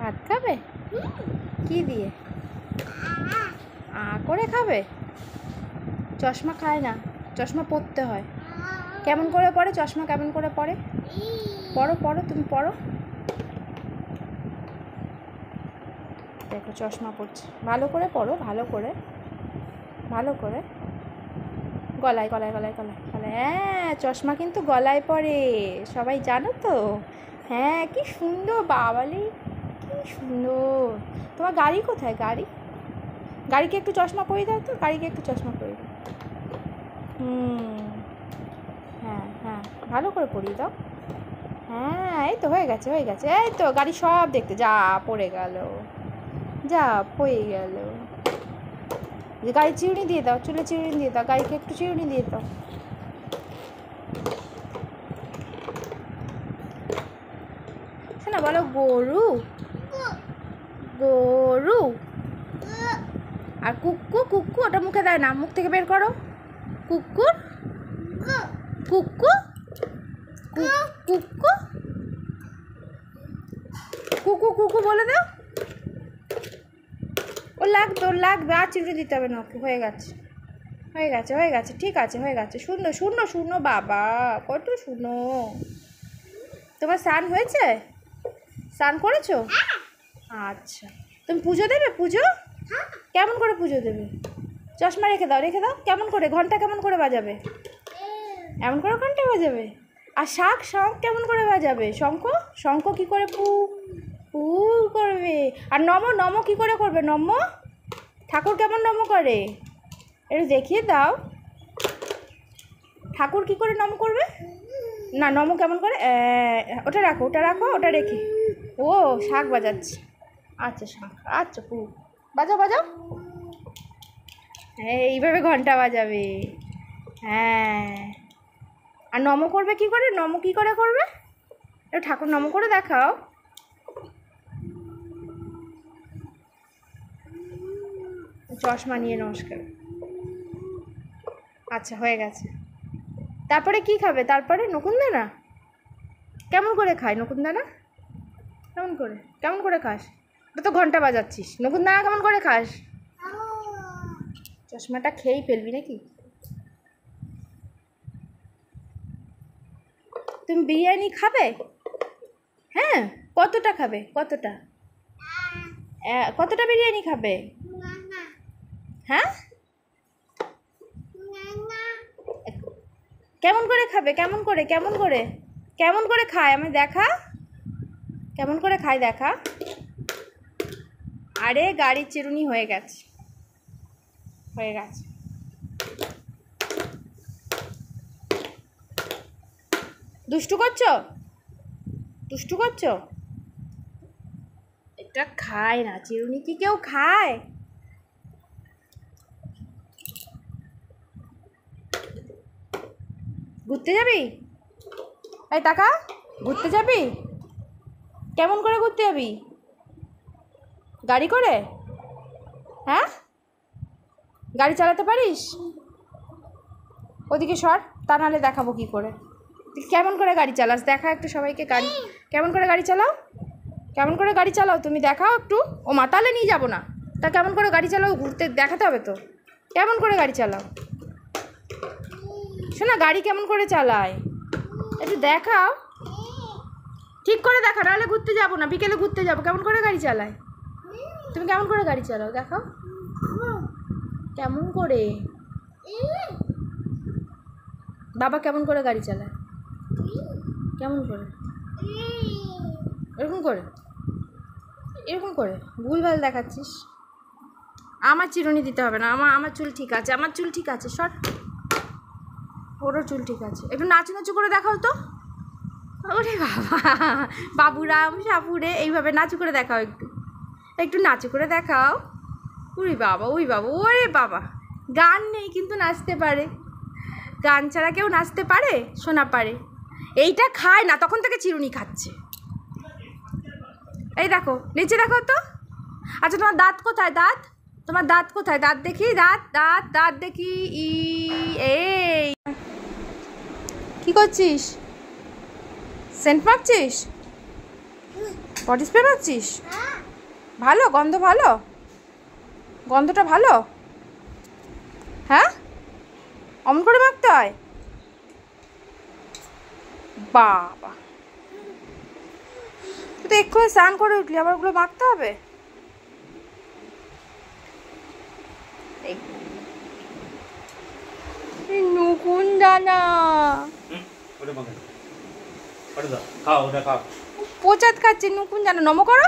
ভাত খাবে? কি দিয়ে? করে খাবে? চশমা খায় না, চশমা পরতে হয়। কেমন করে পড়ে চশমা? কেমন করে পড়ে? পড়ো পড়ো, তুমি পড়ো। দেখো চশমা পড়ছে, ভালো করে পড়ো, ভালো করে, ভালো করে। গলায় গলায় গলায় গলায় গলায়, হ্যাঁ চশমা কিন্তু গলায় পড়ে, সবাই জানো তো। হ্যাঁ কি সুন্দর বাবালি, কি সুন্দর। তোমার গাড়ি কোথায়? গাড়ি, গাড়িকে একটু চশমা পরিয়ে দাও তো, গাড়িকে একটু চশমা পরিয়ে দাও। হ্যাঁ হ্যাঁ, ভালো করে পরিয়ে দাও। হ্যাঁ এই তো হয়ে গেছে, হয়ে গেছে। এই তো গাড়ি সব দেখতে, যা পড়ে গেল, যা পড়ে গেল। যে গাড়ি চিরুনি দিয়ে দাও, চুলে চিরুনি দিয়ে দাও, গাড়িকে একটু চিরুনি দিয়ে দাও। শোনা বলো গরু, গরু। আর কুক্কু, কুক্কু ওটা মুখে দেয় না, মুখ থেকে বের করো। কুকুর, কুক্কু, কুক্কু, কুকু কুকু বলে দাও। ও লাগবে, ওর লাগবে, আর চিরুনি দিতে হবে না ওকে। হয়ে গেছে, হয়ে গেছে, হয়ে গেছে, ঠিক আছে, হয়ে গেছে। শুনো শুনো শুনো বাবা, কত শুনো। তোমার স্নান হয়েছে? স্নান করেছো? আচ্ছা, তুমি পুজো দেবে? পুজো কেমন করে পুজো দেবে? চশমা রেখে দাও, রেখে দাও। কেমন করে? ঘন্টা কেমন করে বাজাবে? এমন করে ঘন্টা বাজাবে। আর শাঁখ, শঙ্খ কেমন করে বাজাবে? শঙ্খ, শঙ্খ কী করে? পু পু করবে। আর নম, নম কী করে করবে? নম, ঠাকুর কেমন নম করে? একটু দেখিয়ে দাও, ঠাকুর কী করে নম করবে? না, নম কেমন করে? ওটা রাখো, ওটা রাখো, ওটা রেখে। ও শাঁখ বাজাচ্ছে, আচ্ছা শাঁখ, আচ্ছা পু বাজাও, বাজাও। এইভাবে ঘন্টা বাজাবে। হ্যাঁ, আর নম করবে কী করে? নম কী করে করবে? ঠাকুর নম করে দেখাও। চশমা নিয়ে নমস্কার। আচ্ছা হয়ে গেছে। তারপরে কি খাবে? তারপরে নকুনদানা কেমন করে খায়? নকুনদানা কেমন করে, কেমন করে খাস? ওটা তো ঘন্টা বাজাচ্ছিস। নকুনদানা কেমন করে খাস? চশমাটা খেয়েই ফেলবি নাকি? তুমি বিরিয়ানি খাবে? হ্যাঁ, কতটা খাবে? কতটা, কতটা বিরিয়ানি খাবে? হ্যাঁ, কেমন করে খাবে? কেমন করে, কেমন করে, কেমন করে খায়? আমি দেখা, কেমন করে খায় দেখা। আরে গাড়ির চিরুনি হয়ে গেছে, হয়ে গেছে। দুষ্টু করছো, দুষ্টু করছো। এটা খায় না, চিরুনি কি কেউ খায়? ঘুরতে যাবি? এই টাকা, ঘুরতে যাবি? কেমন করে ঘুরতে যাবি? গাড়ি করে? হ্যাঁ, গাড়ি চালাতে পারিস? ওদিকে সর, তা নাহলে দেখাবো কি করে। তুই কেমন করে গাড়ি চালাস দেখা একটু সবাইকে। গাড়ি কেমন করে গাড়ি চালাও? কেমন করে গাড়ি চালাও তুমি দেখাও একটু। ও মাতালে নিয়ে যাবো না, তা কেমন করে গাড়ি চালাও ঘুরতে দেখাতে হবে তো। কেমন করে গাড়ি চালাও? শোনা গাড়ি কেমন করে চালায় একটু দেখাও, ঠিক করে দেখা, নাহলে ঘুরতে যাবো না, বিকেলে ঘুরতে যাবো। কেমন করে গাড়ি চালায়? তুমি কেমন করে গাড়ি চালাও দেখাও, কেমন করে। বাবা কেমন করে গাড়ি চালায়? কেমন করে? এরকম করে, এরকম করে ভুলভাল দেখাচ্ছিস। আমার চিরুনি দিতে হবে না, আমার চুল ঠিক আছে, আমার চুল ঠিক আছে। সর, ওরও চুল ঠিক আছে। একটু নাচু নাচু করে দেখাও তো। ওরে বাবা, বাবুরাম সাপুরে এইভাবে নাচু করে দেখাও, একটু একটু নাচু করে দেখাও। ওরে বাবা, ওই বাবা, ওরে বাবা। গান নেই কিন্তু নাচতে পারে। গান ছাড়া কেউ নাচতে পারে? শোনা পারে। এইটা খায় না, তখন থেকে চিরুনি খাচ্ছে। এই দেখো নিচে দেখো তো। আচ্ছা তোমার দাঁত কোথায়? দাঁত, তোমার দাঁত কোথায়? দাঁত দেখি, দাঁত দাঁত দাঁত দেখি। এই কি করছিস? সেন্ট মারছিস? পটি স্প্রে মারছিস? ভালো গন্ধ, ভালো গন্ধটা ভালো। হ্যাঁ, অমন করে মাখতে হয়? বাবা, তুই তো এক্ষুনি স্নান করে উঠলি, আবার ওগুলো মাখতে হবে? নুকুন দানা প্রচাদ খাচ্ছে, নুকুন জানা, নম করো।